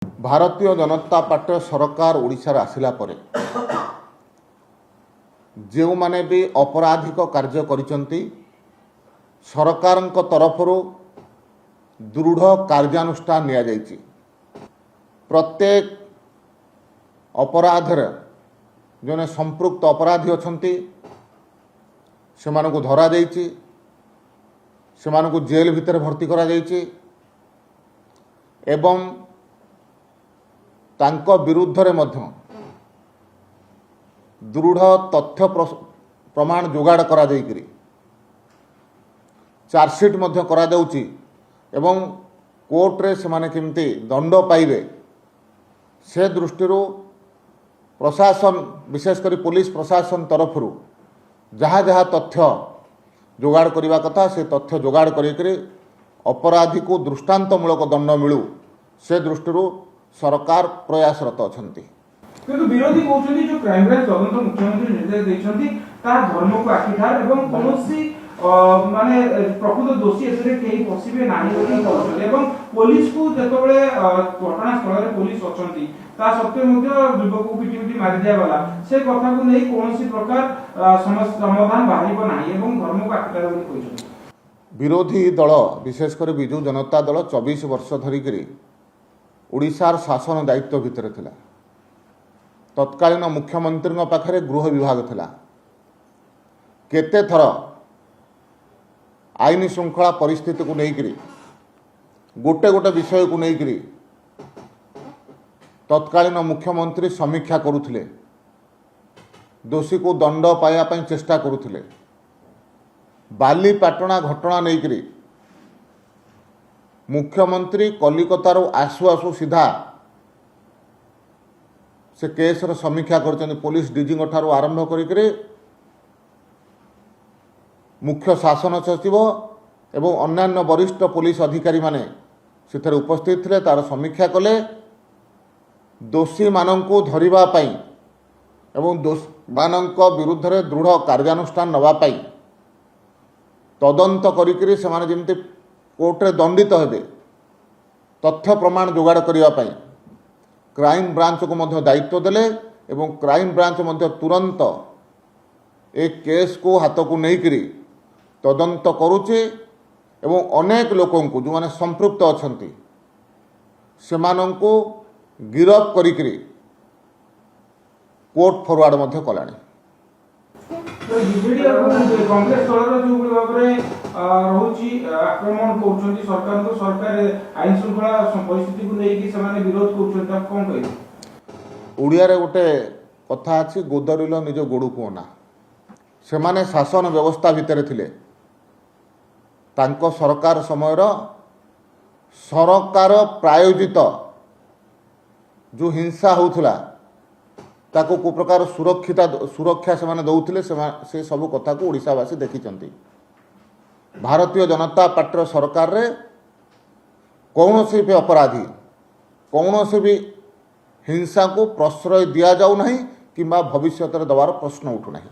Bharatiya Janata party सरकार ओडिशा आसिला परे जो माने भी अपराधिक कार्य करिसंती सरकार तरफ दृढ़ कार्यानुष्ठान निया जायछि। प्रत्येक अपराधर जो संपृक्त अपराधी अछंती सेमानकु धरा जायछि, सेमानकु जेल भितर भर्ती करा जायछि एवं तांको विरुद्ध रे मध्य दृढ़ तथ्य प्रमाण जोगाड़ करा जायकरी चार्जसीट मध्य करा जाउछि एवं कोर्ट रे सेमाने केमती दंड पाइबे से दृष्टि प्रशासन विशेषकर पुलिस प्रशासन तरफ जहाँ जहाँ तथ्य जोगाड़ करने कथा से तथ्य जोगाड़ करी अपराधी को दृष्टांतमूलक दंड मिलू से दृष्टि सरकार प्रयासरत अछंती। किंतु विरोधी कहउछन्ती जो क्राइम ब्रांच तदंत मुख्यमंत्री निर्देश दैछन्ती ता धर्म को आखिठार एवं कोनोसी माने प्रकृत दोषी एसरे केही पसिबे नाही बोली कहउछन्ती एवं पुलिस को जेतबेले घटना स्थल रे पुलिस अछन्ती ता सत्य मध्ये युवक को पिटी मारि दिया वाला से कथा को नै कोनोसी प्रकार समाधान बाहिबो नाही एवं धर्म को आखिठार बोली कहउछन्ती। विरोधी दल विशेषकर बिजु जनता दल 24 वर्ष धरिकरी ओडिशार शासन दायित्व भितर थिला। तत्कालीन मुख्यमंत्री पाखरे गृह विभाग थिला। केते थर आईन श्रृंखला परिस्थिति को लेकर गोटे गोटे विषय को लेकर तत्कालीन मुख्यमंत्री समीक्षा करुथिले, दोषी को दंड पाया पई चेष्टा करुथिले। बालीपाटଣା घटना लेकर मुख्यमंत्री कलिकतार आसु आसु सीधा से केस समीक्षा कर पुलिस डीजी ठारू आरंभ कर मुख्य शासन सचिव एवं अन्यान्य वरिष्ठ पुलिस अधिकारी माने से उपस्थित थे। तार समीक्षा कले दोषी मानंकु धरिबा पई एवं दोषी मानंक विरुद्ध रे दृढ़ कार्यानुष्ठान नवा पई तदंत करिकरी सेमाने जेमति कोर्ट रे दंडित हेबे तथ्य प्रमाण जोगाड़ करिया पई क्राइम ब्रांच को मध्य दायित्व देले एवं क्राइम ब्रांच मध्य तुरंत एक केस को हाथ को लेकर तदंत करुचे एवं अनेक लोकों को जो माने संपृक्त अछंती सेमानंको गिरफ करिकरी कोर्ट फॉरवर्ड मध्य कलाणी। तो बीजेडी और कांग्रेस दलर जो भाबरे रहुची आक्रमण करछन्ती सरकार को सरकार आईन श्रृंखला परिस्थिति को लेकी समाने विरोध करछन्ती आप कोन कहि ओडिया रे गोटे कथा अछि गोदरिलो निज गोडु कोना सेमाने शासन व्यवस्था भितर थिले तांको सरकार समयर सरकार प्रायोजित जो हिंसा होउथला ताको को प्रकार सुरक्षा से दौले से सब कथा को ओडिशावासी देखिचंती। भारतीय जनता पार्टी सरकार रे कौनसी भी अपराधी कौनसी भी हिंसा को प्रश्रय दिया जाऊ नहीं किंबा भविष्य दबार प्रश्न उठू नहीं।